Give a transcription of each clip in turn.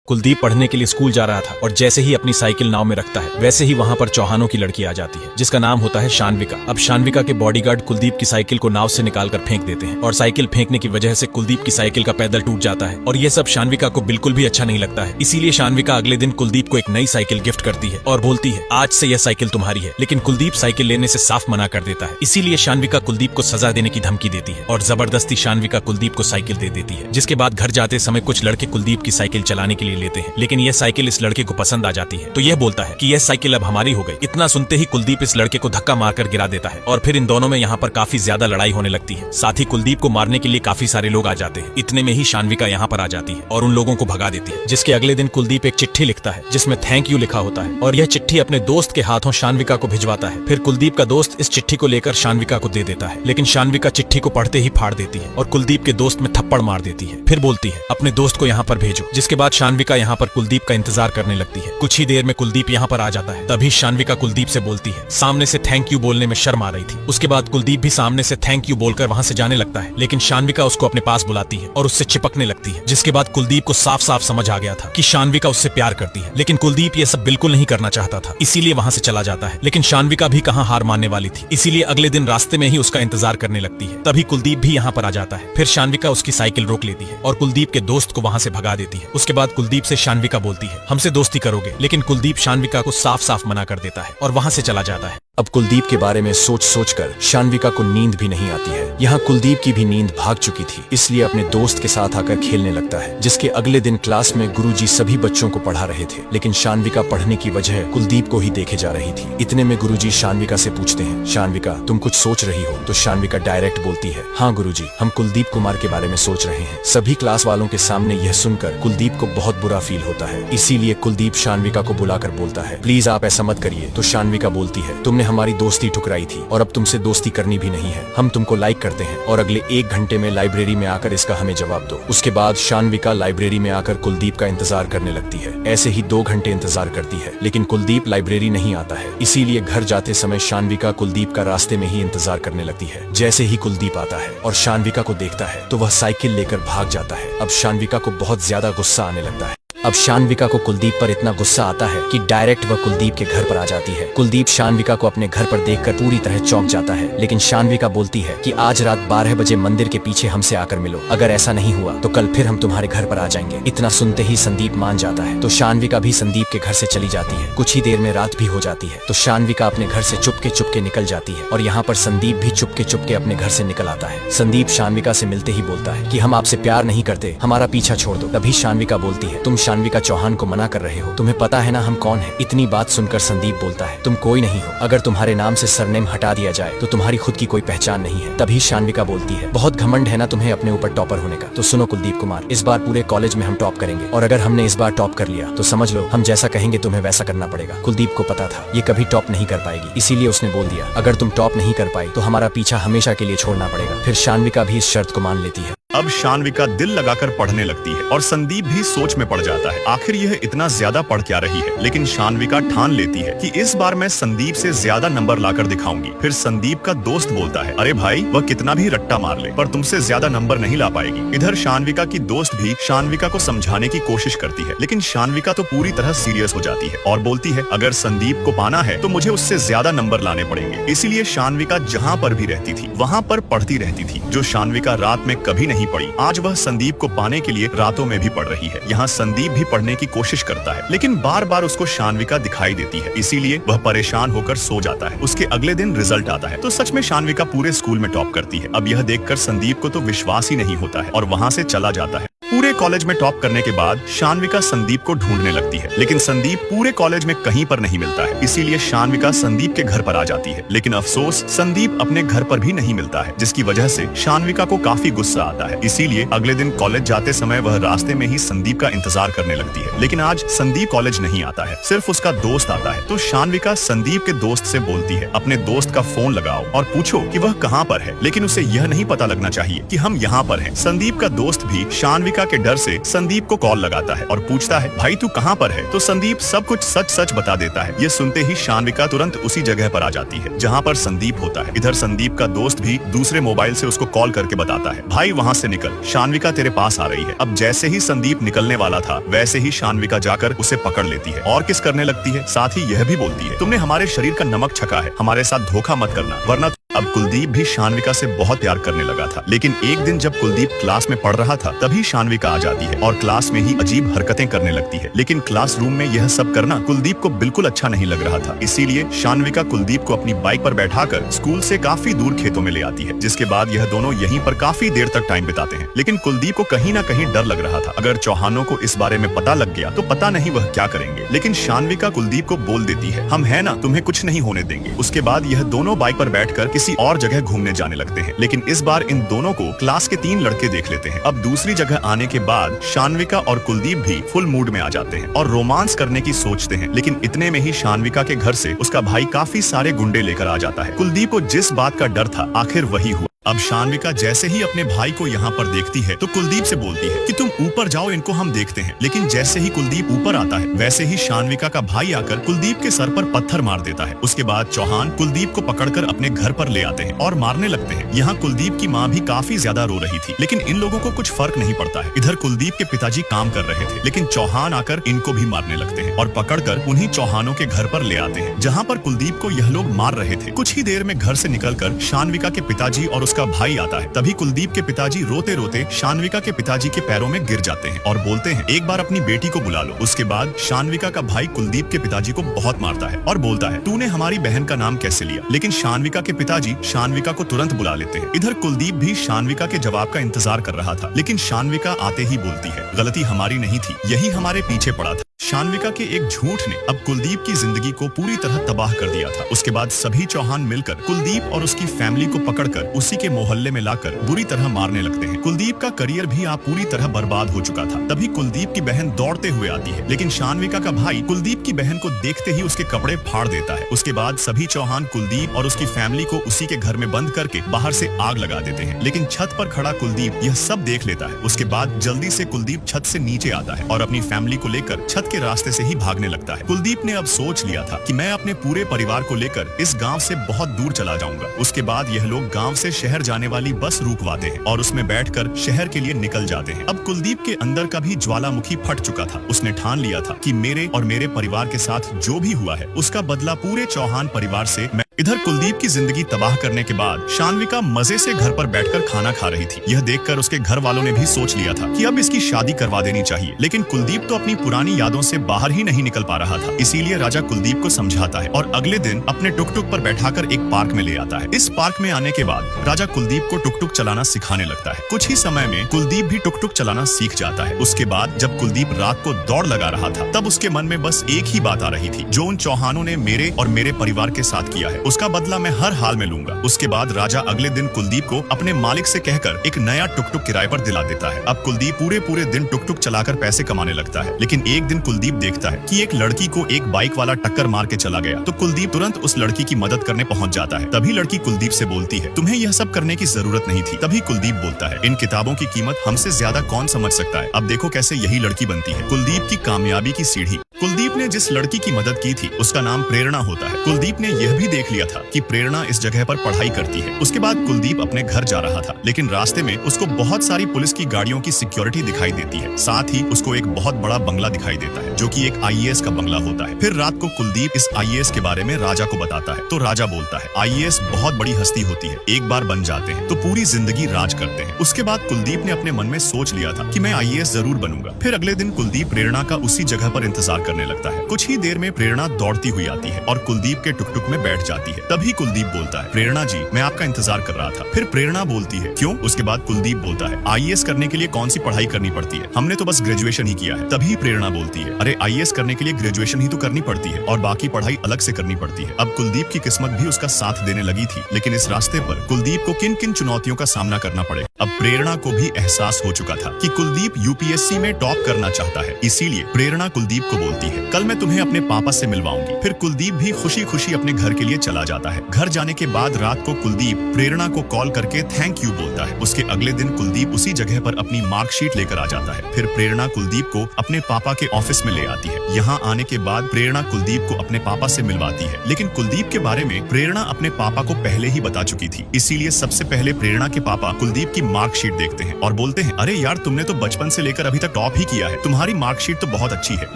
कुलदीप पढ़ने के लिए स्कूल जा रहा था और जैसे ही अपनी साइकिल नाव में रखता है वैसे ही वहाँ पर चौहानों की लड़की आ जाती है जिसका नाम होता है शानविका। अब शानविका के बॉडीगार्ड कुलदीप की साइकिल को नाव से निकालकर फेंक देते हैं और साइकिल फेंकने की वजह से कुलदीप की साइकिल का पैडल टूट जाता है और ये सब शानविका को बिल्कुल भी अच्छा नहीं लगता है। इसीलिए शानविका अगले दिन कुलदीप को एक नई साइकिल गिफ्ट करती है और बोलती है आज से यह साइकिल तुम्हारी है। लेकिन कुलदीप साइकिल लेने से साफ मना कर देता है। इसीलिए शानविका कुलदीप को सजा देने की धमकी देती है और जबरदस्ती शानविका कुलदीप को साइकिल दे देती है। जिसके बाद घर जाते समय कुछ लड़के कुलदीप की साइकिल चलाने के लिए लेते हैं, लेकिन यह साइकिल इस लड़के को पसंद आ जाती है तो यह बोलता है कि यह साइकिल अब हमारी हो गई। इतना सुनते ही कुलदीप इस लड़के को धक्का मारकर गिरा देता है और फिर इन दोनों में यहाँ पर काफी ज्यादा लड़ाई होने लगती है। साथ ही कुलदीप को मारने के लिए काफी सारे लोग आ जाते हैं। इतने में ही शानविका यहाँ पर आ जाती है और उन लोगों को भगा देती है। जिसके अगले दिन कुलदीप एक चिट्ठी लिखता है जिसमें थैंक यू लिखा होता है और यह चिट्ठी अपने दोस्त के हाथों शानविका को भिजवाता है। फिर कुलदीप का दोस्त इस चिट्ठी को लेकर शानविका को दे देता है, लेकिन शानविका चिट्ठी को पढ़ते ही फाड़ देती है और कुलदीप के दोस्त में थप्पड़ मार देती है। फिर बोलती है अपने दोस्त को यहाँ पर भेजो। जिसके बाद शानविका यहाँ पर कुलदीप का इंतजार करने लगती है। कुछ ही देर में कुलदीप यहाँ पर आ जाता है। तभी शानविका कुलदीप से बोलती है सामने से थैंक यू बोलने में शर्म आ रही थी। उसके बाद कुलदीप भी सामने से थैंक यू बोलकर वहाँ से जाने लगता है, लेकिन शानविका उसको अपने पास बुलाती है और उससे चिपकने लगती है। जिसके बाद कुलदीप को साफ साफ समझ आ गया था कि शानविका उससे प्यार करती है, लेकिन कुलदीप ये सब बिल्कुल नहीं करना चाहता था, इसीलिए वहाँ से चला जाता है। लेकिन शानविका भी कहाँ हार मानने वाली थी, इसीलिए अगले दिन रास्ते में ही उसका इंतजार करने लगती है। तभी कुलदीप भी यहाँ पर आ जाता है। फिर शानविका उसकी साइकिल रोक लेती है और कुलदीप के दोस्त को वहाँ से भगा देती है। उसके बाद कुलदीप से शानविका बोलती है हमसे दोस्ती करोगे, लेकिन कुलदीप शानविका को साफ साफ मना कर देता है और वहाँ से चला जाता है। अब कुलदीप के बारे में सोच सोच कर शानविका को नींद भी नहीं आती है। यहाँ कुलदीप की भी नींद भाग चुकी थी, इसलिए अपने दोस्त के साथ आकर खेलने लगता है। जिसके अगले दिन क्लास में गुरुजी सभी बच्चों को पढ़ा रहे थे, लेकिन शानविका पढ़ने की वजह कुलदीप को ही देखे जा रही थी। इतने में गुरुजी शानविका से पूछते हैं शानविका तुम कुछ सोच रही हो? तो शानविका डायरेक्ट बोलती है हाँ गुरुजी, हम कुलदीप कुमार के बारे में सोच रहे हैं। सभी क्लास वालों के सामने यह सुनकर कुलदीप को बहुत बुरा फील होता है। इसीलिए कुलदीप शानविका को बुलाकर बोलता है प्लीज आप ऐसा मत करिए। तो शानविका बोलती है तुमने हमारी दोस्ती ठुकराई थी और अब तुमसे दोस्ती करनी भी नहीं है। हम तुमको लाइक करते हैं और अगले 1 घंटे में लाइब्रेरी में आकर इसका हमें जवाब दो। उसके बाद शानविका लाइब्रेरी में आकर कुलदीप का इंतजार करने लगती है। ऐसे ही 2 घंटे इंतजार करती है, लेकिन कुलदीप लाइब्रेरी नहीं आता है। इसीलिए घर जाते समय शानविका कुलदीप का रास्ते में ही इंतजार करने लगती है। जैसे ही कुलदीप आता है और शानविका को देखता है तो वह साइकिल लेकर भाग जाता है। अब शानविका को बहुत ज्यादा गुस्सा आने लगता है। अब शानविका को कुलदीप पर इतना गुस्सा आता है कि डायरेक्ट वह कुलदीप के घर पर आ जाती है। कुलदीप शानविका को अपने घर पर देखकर पूरी तरह चौंक जाता है, लेकिन शानविका बोलती है कि आज रात 12 बजे मंदिर के पीछे हमसे आकर मिलो। अगर ऐसा नहीं हुआ तो कल फिर हम तुम्हारे घर पर आ जाएंगे। इतना सुनते ही संदीप मान जाता है तो शानविका भी संदीप के घर से चली जाती है। कुछ ही देर में रात भी हो जाती है तो शानविका अपने घर से चुपके निकल जाती है और यहाँ पर संदीप भी चुपके अपने घर से निकल आता है। संदीप शानविका से मिलते ही बोलता है कि हम आपसे प्यार नहीं करते, हमारा पीछा छोड़ दो। तभी शानविका बोलती है तुम शानविका चौहान को मना कर रहे हो, तुम्हें पता है ना हम कौन है? इतनी बात सुनकर संदीप बोलता है तुम कोई नहीं हो। अगर तुम्हारे नाम से सरनेम हटा दिया जाए तो तुम्हारी खुद की कोई पहचान नहीं है। तभी शानविका बोलती है बहुत घमंड है ना तुम्हें अपने ऊपर टॉपर होने का। तो सुनो कुलदीप कुमार, इस बार पूरे कॉलेज में हम टॉप करेंगे और अगर हमने इस बार टॉप कर लिया तो समझ लो हम जैसा कहेंगे तुम्हें वैसा करना पड़ेगा। कुलदीप को पता था ये कभी टॉप नहीं कर पाएगी, इसीलिए उसने बोल दिया अगर तुम टॉप नहीं कर पाई तो हमारा पीछा हमेशा के लिए छोड़ना पड़ेगा। फिर शानविका भी इस शर्त को मान लेती है। अब शानविका दिल लगाकर पढ़ने लगती है और संदीप भी सोच में पड़ जाता है आखिर यह इतना ज्यादा पढ़ क्या रही है। लेकिन शानविका ठान लेती है कि इस बार मैं संदीप से ज्यादा नंबर लाकर दिखाऊंगी। फिर संदीप का दोस्त बोलता है अरे भाई वह कितना भी रट्टा मार ले पर तुमसे ज्यादा नंबर नहीं ला पाएगी। इधर शानविका की दोस्त भी शानविका को समझाने की कोशिश करती है, लेकिन शानविका तो पूरी तरह सीरियस हो जाती है और बोलती है अगर संदीप को पाना है तो मुझे उससे ज्यादा नंबर लाने पड़ेंगे। इसीलिए शानविका जहाँ पर भी रहती थी वहाँ पर पढ़ती रहती थी, जो शानविका रात में कभी नहीं पढ़ी। आज वह संदीप को पाने के लिए रातों में भी पढ़ रही है। यहाँ संदीप भी पढ़ने की कोशिश करता है, लेकिन बार बार उसको शानविका दिखाई देती है, इसीलिए वह परेशान होकर सो जाता है। उसके अगले दिन रिजल्ट आता है तो सच में शानविका पूरे स्कूल में टॉप करती है। अब यह देखकर संदीप को तो विश्वास ही नहीं होता है और वहाँ से चला जाता है। पूरे कॉलेज में टॉप करने के बाद शानविका संदीप को ढूंढने लगती है, लेकिन संदीप पूरे कॉलेज में कहीं पर नहीं मिलता है। इसीलिए शानविका संदीप के घर पर आ जाती है, लेकिन अफसोस संदीप अपने घर पर भी नहीं मिलता है, जिसकी वजह से शानविका को काफी गुस्सा आता है। इसीलिए अगले दिन कॉलेज जाते समय वह रास्ते में ही संदीप का इंतजार करने लगती है, लेकिन आज संदीप कॉलेज नहीं आता है, सिर्फ उसका दोस्त आता है। तो शानविका संदीप के दोस्त से बोलती है अपने दोस्त का फोन लगाओ और पूछो कि वह कहाँ पर है, लेकिन उसे यह नहीं पता लगना चाहिए कि हम यहाँ पर हैं। संदीप का दोस्त भी शानविका शानविका के डर से संदीप को कॉल लगाता है और पूछता है, भाई तू कहाँ पर है? तो संदीप सब कुछ सच सच बता देता है। ये सुनते ही शानविका तुरंत उसी जगह पर आ जाती है जहाँ पर संदीप होता है। इधर संदीप का दोस्त भी दूसरे मोबाइल से उसको कॉल करके बताता है, भाई वहाँ से निकल, शानविका तेरे पास आ रही है। अब जैसे ही संदीप निकलने वाला था वैसे ही शानविका जाकर उसे पकड़ लेती है और किस करने लगती है। साथ ही यह भी बोलती है, तुमने हमारे शरीर का नमक छका है, हमारे साथ धोखा मत करना वरना। अब कुलदीप भी शानविका से बहुत प्यार करने लगा था, लेकिन एक दिन जब कुलदीप क्लास में पढ़ रहा था तभी शानविका आ जाती है और क्लास में ही अजीब हरकतें करने लगती है। लेकिन क्लासरूम में यह सब करना कुलदीप को बिल्कुल अच्छा नहीं लग रहा था, इसीलिए शानविका कुलदीप को अपनी बाइक पर बैठाकर स्कूल से काफी दूर खेतों में ले आती है, जिसके बाद यह दोनों यहीं पर काफी देर तक टाइम बिताते हैं। लेकिन कुलदीप को कहीं ना कहीं डर लग रहा था, अगर चौहानों को इस बारे में पता लग गया तो पता नहीं वह क्या करेंगे। लेकिन शानविका कुलदीप को बोल देती है, हम है ना, तुम्हें कुछ नहीं होने देंगे। उसके बाद यह दोनों बाइक पर बैठकर किसी और जगह घूमने जाने लगते हैं। लेकिन इस बार इन दोनों को क्लास के 3 लड़के देख लेते हैं। अब दूसरी जगह आने के बाद शानविका और कुलदीप भी फुल मूड में आ जाते हैं और रोमांस करने की सोचते हैं। लेकिन इतने में ही शानविका के घर से उसका भाई काफी सारे गुंडे लेकर आ जाता है। कुलदीप को जिस बात का डर था आखिर वही हुआ। अब शानविका जैसे ही अपने भाई को यहाँ पर देखती है तो कुलदीप से बोलती है कि तुम ऊपर जाओ, इनको हम देखते हैं। लेकिन जैसे ही कुलदीप ऊपर आता है वैसे ही शानविका का भाई आकर कुलदीप के सर पर पत्थर मार देता है। उसके बाद चौहान कुलदीप को पकड़कर अपने घर पर ले आते हैं और मारने लगते हैं। यहाँ कुलदीप की माँ भी काफी ज्यादा रो रही थी, लेकिन इन लोगों को कुछ फर्क नहीं पड़ता है। इधर कुलदीप के पिताजी काम कर रहे थे, लेकिन चौहान आकर इनको भी मारने लगते हैं और पकड़कर उन्हीं चौहानों के घर पर ले आते हैं जहाँ पर कुलदीप को यह लोग मार रहे थे। कुछ ही देर में घर से निकलकर शानविका के पिताजी और उसका भाई आता है। तभी कुलदीप के पिताजी रोते रोते शानविका के पिताजी के पैरों में गिर जाते हैं और बोलते हैं, एक बार अपनी बेटी को बुला लो। उसके बाद शानविका का भाई कुलदीप के पिताजी को बहुत मारता है और बोलता है, तूने हमारी बहन का नाम कैसे लिया? लेकिन शानविका के पिताजी शानविका को तुरंत बुला लेते हैं। इधर कुलदीप भी शानविका के जवाब का इंतजार कर रहा था, लेकिन शानविका आते ही बोलती है, गलती हमारी नहीं थी, यही हमारे पीछे पड़ा था। शानविका के एक झूठ ने अब कुलदीप की जिंदगी को पूरी तरह तबाह कर दिया था। उसके बाद सभी चौहान मिलकर कुलदीप और उसकी फैमिली को पकड़कर उसी के मोहल्ले में लाकर बुरी तरह मारने लगते हैं। कुलदीप का करियर भी आप पूरी तरह बर्बाद हो चुका था। तभी कुलदीप की बहन दौड़ते हुए आती है, लेकिन शानविका का भाई कुलदीप की बहन को देखते ही उसके कपड़े फाड़ देता है। उसके बाद सभी चौहान कुलदीप और उसकी फैमिली को उसी के घर में बंद करके बाहर से आग लगा देते हैं। लेकिन छत पर खड़ा कुलदीप यह सब देख लेता है। उसके बाद जल्दी से कुलदीप छत से नीचे आता है और अपनी फैमिली को लेकर छत के रास्ते से ही भागने लगता है। कुलदीप ने अब सोच लिया था कि मैं अपने पूरे परिवार को लेकर इस गांव से बहुत दूर चला जाऊंगा। उसके बाद यह लोग गांव से शहर जाने वाली बस रुकवाते हैं और उसमें बैठकर शहर के लिए निकल जाते हैं। अब कुलदीप के अंदर का भी ज्वालामुखी फट चुका था। उसने ठान लिया था कि मेरे और मेरे परिवार के साथ जो भी हुआ है उसका बदला पूरे चौहान परिवार से मैं। इधर कुलदीप की जिंदगी तबाह करने के बाद शानविका मजे से घर पर बैठकर खाना खा रही थी। यह देखकर उसके घर वालों ने भी सोच लिया था कि अब इसकी शादी करवा देनी चाहिए। लेकिन कुलदीप तो अपनी पुरानी यादों से बाहर ही नहीं निकल पा रहा था, इसीलिए राजा कुलदीप को समझाता है और अगले दिन अपने टुकटुक पर बैठाकर एक पार्क में ले आता है। इस पार्क में आने के बाद राजा कुलदीप को टुकटुक चलाना सिखाने लगता है। कुछ ही समय में कुलदीप भी टुकटुक चलाना सीख जाता है। उसके बाद जब कुलदीप रात को दौड़ लगा रहा था तब उसके मन में बस एक ही बात आ रही थी, जो उन चौहानों ने मेरे और मेरे परिवार के साथ किया है उसका बदला मैं हर हाल में लूंगा। उसके बाद राजा अगले दिन कुलदीप को अपने मालिक से कहकर एक नया टुकटुक किराए पर दिला देता है। अब कुलदीप पूरे दिन टुकटुक चलाकर पैसे कमाने लगता है। लेकिन एक दिन कुलदीप देखता है कि एक लड़की को एक बाइक वाला टक्कर मार के चला गया, तो कुलदीप तुरंत उस लड़की की मदद करने पहुंच जाता है। तभी लड़की कुलदीप से बोलती है, तुम्हें यह सब करने की जरूरत नहीं थी। तभी कुलदीप बोलता है, इन किताबों की कीमत हमसे ज्यादा कौन समझ सकता है। अब देखो कैसे यही लड़की बनती है कुलदीप की कामयाबी की सीढ़ी। कुलदीप ने जिस लड़की की मदद की थी उसका नाम प्रेरणा होता है। कुलदीप ने यह भी देख लिया था कि प्रेरणा इस जगह पर पढ़ाई करती है। उसके बाद कुलदीप अपने घर जा रहा था, लेकिन रास्ते में उसको बहुत सारी पुलिस की गाड़ियों की सिक्योरिटी दिखाई देती है। साथ ही उसको एक बहुत बड़ा बंगला दिखाई देता है, जो कि एक आईएएस का बंगला होता है। फिर रात को कुलदीप इस आईएएस के बारे में राजा को बताता है, तो राजा बोलता है, आईएएस बहुत बड़ी हस्ती होती है, एक बार बन जाते हैं तो पूरी जिंदगी राज करते हैं। उसके बाद कुलदीप ने अपने मन में सोच लिया था कि मैं आईएएस जरूर बनूंगा। फिर अगले दिन कुलदीप प्रेरणा का उसी जगह पर इंतजार करने लगता है। कुछ ही देर में प्रेरणा दौड़ती हुई आती है और कुलदीप के टुकटुक में बैठ जाती है। तभी कुलदीप बोलता है, प्रेरणा जी मैं आपका इंतजार कर रहा था। फिर प्रेरणा बोलती है, क्यों? उसके बाद कुलदीप बोलता है, आईएएस करने के लिए कौन सी पढ़ाई करनी पड़ती है, हमने तो बस ग्रेजुएशन ही किया है। तभी प्रेरणा बोलती है, अरे आईएएस करने के लिए ग्रेजुएशन ही तो करनी पड़ती है और बाकी पढ़ाई अलग से करनी पड़ती है। अब कुलदीप की किस्मत भी उसका साथ देने लगी थी, लेकिन इस रास्ते पर कुलदीप को किन किन चुनौतियों का सामना करना पड़ेगा। अब प्रेरणा को भी एहसास हो चुका था कि कुलदीप यूपीएससी में टॉप करना चाहता है। इसीलिए प्रेरणा कुलदीप को बोलती है, कल मैं तुम्हें अपने पापा से मिलवाऊंगी। फिर कुलदीप भी खुशी खुशी अपने घर के लिए चला जाता है। घर जाने के बाद रात को कुलदीप प्रेरणा को कॉल करके थैंक यू बोलता है। उसके अगले दिन कुलदीप उसी जगह पर अपनी मार्कशीट लेकर आ जाता है। फिर प्रेरणा कुलदीप को अपने पापा के ऑफिस में ले आती है। यहाँ आने के बाद प्रेरणा कुलदीप को अपने पापा से मिलवाती है, लेकिन कुलदीप के बारे में प्रेरणा अपने पापा को पहले ही बता चुकी थी। इसीलिए सबसे पहले प्रेरणा के पापा कुलदीप की मार्कशीट देखते हैं और बोलते हैं, अरे यार, तुमने तो बचपन से लेकर अभी तक टॉप ही किया है। तुम्हारी मार्कशीट तो बहुत अच्छी है,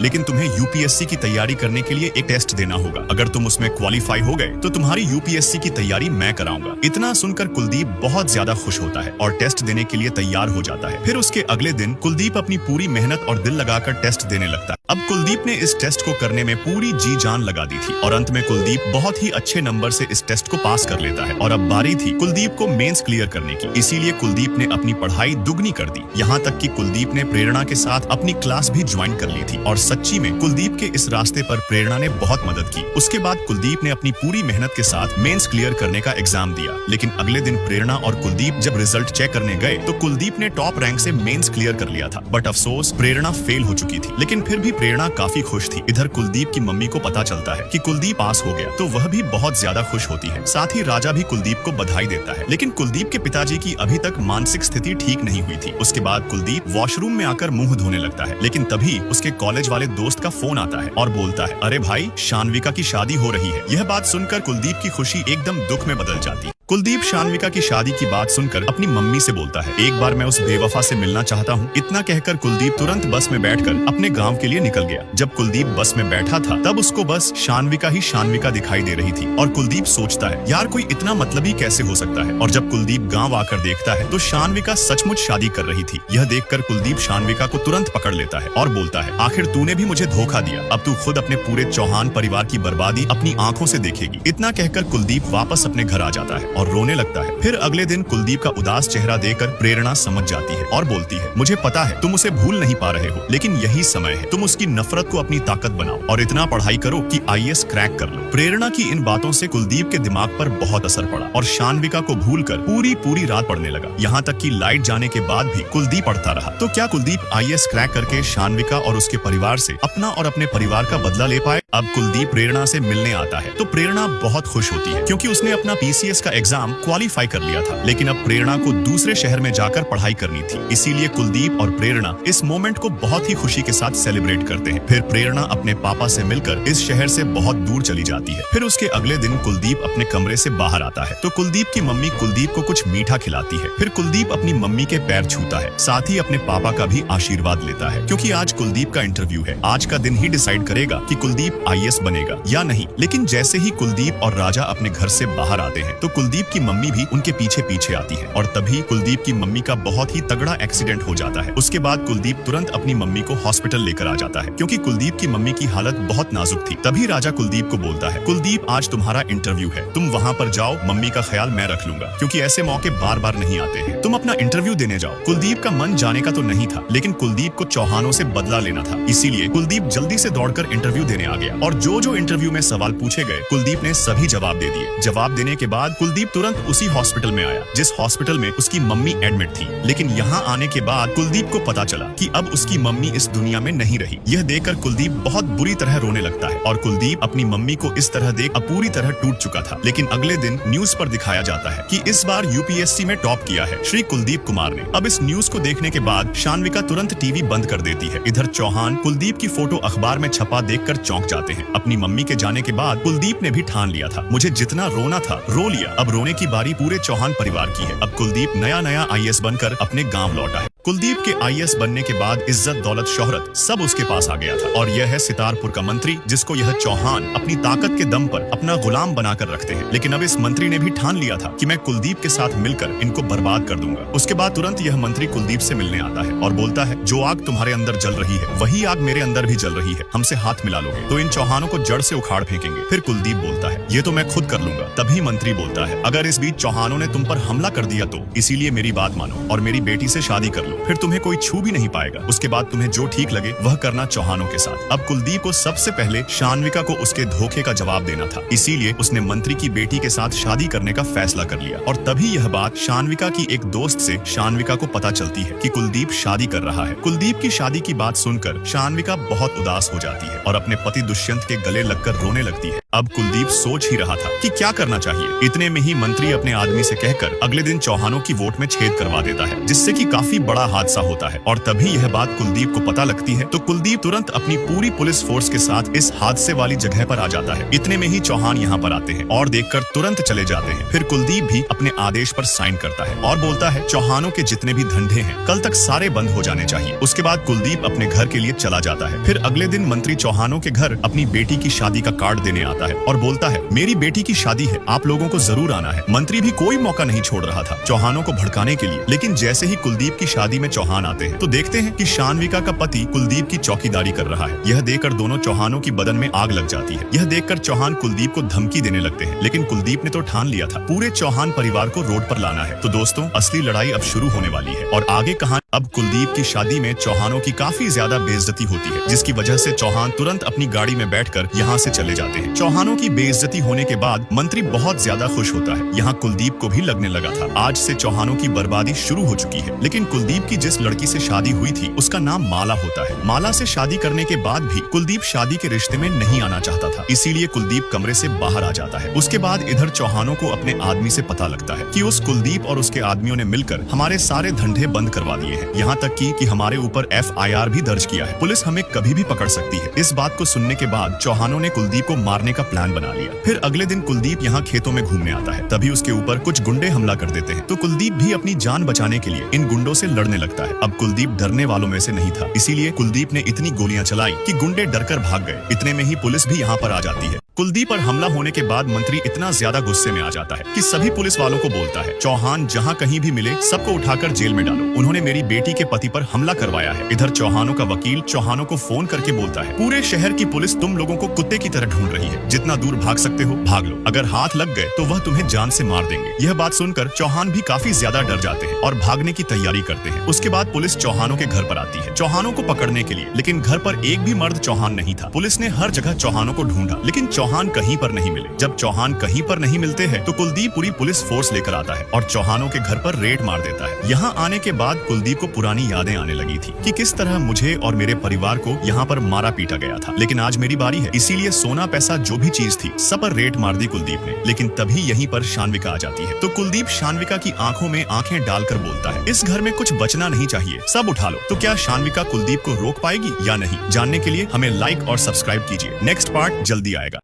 लेकिन तुम्हें यूपीएससी की तैयारी करने के लिए एक टेस्ट देना होगा। अगर तुम उसमें क्वालिफाई हो गए तो तुम्हारी यूपीएससी की तैयारी मैं कराऊंगा। इतना सुनकर कुलदीप बहुत ज्यादा खुश होता है और टेस्ट देने के लिए तैयार हो जाता है। फिर उसके अगले दिन कुलदीप अपनी पूरी मेहनत और दिल लगाकर टेस्ट देने लगता है। अब कुलदीप ने इस टेस्ट को करने में पूरी जी जान लगा दी थी और अंत में कुलदीप बहुत ही अच्छे नंबर से इस टेस्ट को पास कर लेता है। और अब बारी थी कुलदीप को मेंस क्लियर करने की। इसीलिए कुलदीप ने अपनी पढ़ाई दुगनी कर दी। यहाँ तक कि कुलदीप ने प्रेरणा के साथ अपनी क्लास भी ज्वाइन कर ली थी। और सच्ची में कुलदीप के इस रास्ते पर प्रेरणा ने बहुत मदद की। उसके बाद कुलदीप ने अपनी पूरी मेहनत के साथ मेंस क्लियर करने का एग्जाम दिया। लेकिन अगले दिन प्रेरणा और कुलदीप जब रिजल्ट चेक करने गए तो कुलदीप ने टॉप रैंक से मेंस क्लियर कर लिया था। बट अफसोस, प्रेरणा फेल हो चुकी थी। लेकिन फिर भी प्रेरणा काफी खुश थी। इधर कुलदीप की मम्मी को पता चलता है कि कुलदीप पास हो गया तो वह भी बहुत ज्यादा खुश होती है। साथ ही राजा भी कुलदीप को बधाई देता है। लेकिन कुलदीप के पिताजी की अभी तक मानसिक स्थिति ठीक नहीं हुई थी। उसके बाद कुलदीप वॉशरूम में आकर मुंह धोने लगता है। लेकिन तभी उसके कॉलेज वाले दोस्त का फोन आता है और बोलता है, अरे भाई, शानविका की शादी हो रही है। यह बात सुनकर कुलदीप की खुशी एकदम दुख में बदल जाती है। कुलदीप शानविका की शादी की बात सुनकर अपनी मम्मी से बोलता है, एक बार मैं उस बेवफा से मिलना चाहता हूँ। इतना कहकर कुलदीप तुरंत बस में बैठकर अपने गांव के लिए निकल गया। जब कुलदीप बस में बैठा था तब उसको बस शानविका ही शानविका दिखाई दे रही थी और कुलदीप सोचता है, यार, कोई इतना मतलबी कैसे हो सकता है। और जब कुलदीप गाँव आकर देखता है तो शानविका सचमुच शादी कर रही थी। यह देखकर कुलदीप शानविका को तुरंत पकड़ लेता है और बोलता है, आखिर तूने भी मुझे धोखा दिया। अब तू खुद अपने पूरे चौहान परिवार की बर्बादी अपनी आंखों से देखेगी। इतना कहकर कुलदीप वापस अपने घर आ जाता है और रोने लगता है। फिर अगले दिन कुलदीप का उदास चेहरा देखकर प्रेरणा समझ जाती है और बोलती है, मुझे पता है तुम उसे भूल नहीं पा रहे हो, लेकिन यही समय है। तुम उसकी नफरत को अपनी ताकत बनाओ और इतना पढ़ाई करो कि आईएएस क्रैक कर लो। प्रेरणा की इन बातों से कुलदीप के दिमाग पर बहुत असर पड़ा और शानविका को भूलकर पूरी रात पढ़ने लगा। यहाँ तक कि लाइट जाने के बाद भी कुलदीप पढ़ता रहा। तो क्या कुलदीप आईएएस क्रैक करके शानविका और उसके परिवार से अपना और अपने परिवार का बदला ले पाए? अब कुलदीप प्रेरणा से मिलने आता है तो प्रेरणा बहुत खुश होती है क्योंकि उसने अपना पीसीएस का एग्जाम क्वालिफाई कर लिया था। लेकिन अब प्रेरणा को दूसरे शहर में जाकर पढ़ाई करनी थी। इसीलिए कुलदीप और प्रेरणा इस मोमेंट को बहुत ही खुशी के साथ सेलिब्रेट करते हैं। फिर प्रेरणा अपने पापा से मिलकर इस शहर से बहुत दूर चली जाती है। फिर उसके अगले दिन कुलदीप अपने कमरे से बाहर आता है तो कुलदीप की मम्मी कुलदीप को कुछ मीठा खिलाती है। फिर कुलदीप अपनी मम्मी के पैर छूता है, साथ ही अपने पापा का भी आशीर्वाद लेता है क्योंकि आज कुलदीप का इंटरव्यू है। आज का दिन ही डिसाइड करेगा कि कुलदीप आईएएस बनेगा या नहीं। लेकिन जैसे ही कुलदीप और राजा अपने घर से बाहर आते हैं तो कुलदीप की मम्मी भी उनके पीछे आती है और तभी कुलदीप की मम्मी का बहुत ही तगड़ा एक्सीडेंट हो जाता है। उसके बाद कुलदीप तुरंत अपनी मम्मी को हॉस्पिटल लेकर आ जाता है क्योंकि कुलदीप की मम्मी की हालत बहुत नाजुक थी। तभी राजा कुलदीप को बोलता है, कुलदीप, आज तुम्हारा इंटरव्यू है, तुम वहाँ पर जाओ, मम्मी का ख्याल मैं रख लूंगा क्योंकि ऐसे मौके बार बार नहीं आते हैं। तुम अपना इंटरव्यू देने जाओ। कुलदीप का मन जाने का तो नहीं था, लेकिन कुलदीप को चौहानों से बदला लेना था। इसीलिए कुलदीप जल्दी से दौड़कर इंटरव्यू देने आ गया और जो इंटरव्यू में सवाल पूछे गए कुलदीप ने सभी जवाब दे दिए। जवाब देने के बाद कुलदीप तुरंत उसी हॉस्पिटल में आया जिस हॉस्पिटल में उसकी मम्मी एडमिट थी। लेकिन यहाँ आने के बाद कुलदीप को पता चला कि अब उसकी मम्मी इस दुनिया में नहीं रही। यह देखकर कुलदीप बहुत बुरी तरह रोने लगता है और कुलदीप अपनी मम्मी को इस तरह देख अब पूरी तरह टूट चुका था। लेकिन अगले दिन न्यूज पर दिखाया जाता है कि इस बार यूपीएससी में टॉप किया है श्री कुलदीप कुमार ने। अब इस न्यूज को देखने के बाद शानविका तुरंत टीवी बंद कर देती है। इधर चौहान कुलदीप की फोटो अखबार में छपा देखकर चौंक जाते हैं। अपनी मम्मी के जाने के बाद कुलदीप ने भी ठान लिया था, मुझे जितना रोना था रो लिया। अब रोने की बारी पूरे चौहान परिवार की है। अब कुलदीप नया आईएएस बनकर अपने गांव लौटा है। कुलदीप के आईएएस बनने के बाद इज्जत, दौलत, शोहरत सब उसके पास आ गया था और यह है सितारपुर का मंत्री जिसको यह चौहान अपनी ताकत के दम पर अपना गुलाम बनाकर रखते हैं। लेकिन अब इस मंत्री ने भी ठान लिया था कि मैं कुलदीप के साथ मिलकर इनको बर्बाद कर दूंगा। उसके बाद तुरंत यह मंत्री कुलदीप से मिलने आता है और बोलता है, जो आग तुम्हारे अंदर जल रही है वही आग मेरे अंदर भी जल रही है, हमसे हाथ मिला लोगे तो इन चौहानों को जड़ से उखाड़ फेंकेंगे। फिर कुलदीप बोलता है, ये तो मैं खुद कर लूंगा। तभी मंत्री बोलता है, अगर इस बीच चौहानों ने तुम पर हमला कर दिया तो इसीलिए मेरी बात मानो और मेरी बेटी से शादी कर लो, फिर तुम्हें कोई छू भी नहीं पाएगा। उसके बाद तुम्हें जो ठीक लगे वह करना चौहानों के साथ। अब कुलदीप को सबसे पहले शान्विका को उसके धोखे का जवाब देना था, इसीलिए उसने मंत्री की बेटी के साथ शादी करने का फैसला कर लिया। और तभी यह बात शान्विका की एक दोस्त से शान्विका को पता चलती है कि कुलदीप शादी कर रहा है। कुलदीप की शादी की बात सुनकर शान्विका बहुत उदास हो जाती है और अपने पति दुष्यंत के गले लगकर रोने लगती है। अब कुलदीप सोच ही रहा था कि क्या करना चाहिए। इतने में ही मंत्री अपने आदमी से कहकर अगले दिन चौहानों की वोट में छेद करवा देता है, जिससे कि काफी बड़ा हादसा होता है। और तभी यह बात कुलदीप को पता लगती है तो कुलदीप तुरंत अपनी पूरी पुलिस फोर्स के साथ इस हादसे वाली जगह पर आ जाता है। इतने में ही चौहान यहाँ पर आते हैं और देखकर तुरंत चले जाते हैं। फिर कुलदीप भी अपने आदेश पर साइन करता है और बोलता है, चौहानों के जितने भी धंधे हैं कल तक सारे बंद हो जाने चाहिए। उसके बाद कुलदीप अपने घर के लिए चला जाता है। फिर अगले दिन मंत्री चौहानों के घर अपनी बेटी की शादी का कार्ड देने आता है और बोलता है, मेरी बेटी की शादी है, आप लोगों को जरूर आना है। मंत्री भी कोई मौका नहीं छोड़ रहा था चौहानों को भड़काने के लिए। लेकिन जैसे ही कुलदीप की शादी में चौहान आते हैं तो देखते हैं कि शान्विका का पति कुलदीप की चौकीदारी कर रहा है। यह देखकर दोनों चौहानों की बदन में आग लग जाती है। यह देखकर चौहान कुलदीप को धमकी देने लगते हैं, लेकिन कुलदीप ने तो ठान लिया था पूरे चौहान परिवार को रोड पर लाना है। तो दोस्तों, असली लड़ाई अब शुरू होने वाली है और आगे कहानी। अब कुलदीप की शादी में चौहानों की काफी ज्यादा बेइज्जती होती है, जिसकी वजह से चौहान तुरंत अपनी गाड़ी में बैठकर यहाँ से चले जाते हैं। चौहानों की बेइज्जती होने के बाद मंत्री बहुत ज्यादा खुश होता है। यहाँ कुलदीप को भी लगने लगा था आज से चौहानों की बर्बादी शुरू हो चुकी है। लेकिन कुलदीप की जिस लड़की से शादी हुई थी उसका नाम माला होता है। माला से शादी करने के बाद भी कुलदीप शादी के रिश्ते में नहीं आना चाहता था, इसीलिए कुलदीप कमरे से बाहर आ जाता है। उसके बाद इधर चौहानों को अपने आदमी से पता लगता है कि उस कुलदीप और उसके आदमियों ने मिलकर हमारे सारे धंधे बंद करवा दिए हैं, यहाँ तक कि हमारे ऊपर FIR भी दर्ज किया है। पुलिस हमें कभी भी पकड़ सकती है। इस बात को सुनने के बाद चौहानों ने कुलदीप को मारने का प्लान बना लिया। फिर अगले दिन कुलदीप यहाँ खेतों में घूमने आता है, तभी उसके ऊपर कुछ गुंडे हमला कर देते हैं। तो कुलदीप भी अपनी जान बचाने के लिए इन गुंडों से लड़ने लगता है। अब कुलदीप डरने वालों में से नहीं था, इसीलिए कुलदीप ने इतनी गोलियां चलाई कि गुंडे डरकर भाग गए। इतने में ही पुलिस भी यहाँ पर आ जाती है। कुलदीप पर हमला होने के बाद मंत्री इतना ज्यादा गुस्से में आ जाता है कि सभी पुलिस वालों को बोलता है, चौहान जहाँ कहीं भी मिले सबको उठाकर जेल में डालो, उन्होंने मेरी बेटी के पति पर हमला करवाया है। इधर चौहानों का वकील चौहानों को फोन करके बोलता है, पूरे शहर की पुलिस तुम लोगों को कुत्ते की तरह ढूंढ रही है, जितना दूर भाग सकते हो भाग लो, अगर हाथ लग गए तो वह तुम्हें जान से मार देंगे। यह बात सुनकर चौहान भी काफी ज्यादा डर जाते हैं और भागने की तैयारी करते हैं। उसके बाद पुलिस चौहानों के घर पर आती है चौहानों को पकड़ने के लिए, लेकिन घर पर एक भी मर्द चौहान नहीं था। पुलिस ने हर जगह चौहानों को ढूंढा, लेकिन चौहान कहीं पर नहीं मिले। जब चौहान कहीं पर नहीं मिलते हैं तो कुलदीप पूरी पुलिस फोर्स लेकर आता है और चौहानों के घर पर रेड मार देता है। यहाँ आने के बाद कुलदीप को पुरानी यादें आने लगी थी कि किस तरह मुझे और मेरे परिवार को यहाँ पर मारा पीटा गया था, लेकिन आज मेरी बारी है, इसीलिए सोना पैसा जो भी चीज थी सब पर रेड मार दी कुलदीप ने। लेकिन तभी यहीं पर शान्विका आ जाती है। तो कुलदीप शान्विका की आंखों में आंखें डालकर बोलता है, इस घर में कुछ बचना नहीं चाहिए, सब उठा लो। तो क्या शान्विका कुलदीप को रोक पाएगी या नहीं, जानने के लिए हमें लाइक और सब्सक्राइब कीजिए। नेक्स्ट पार्ट जल्दी आएगा।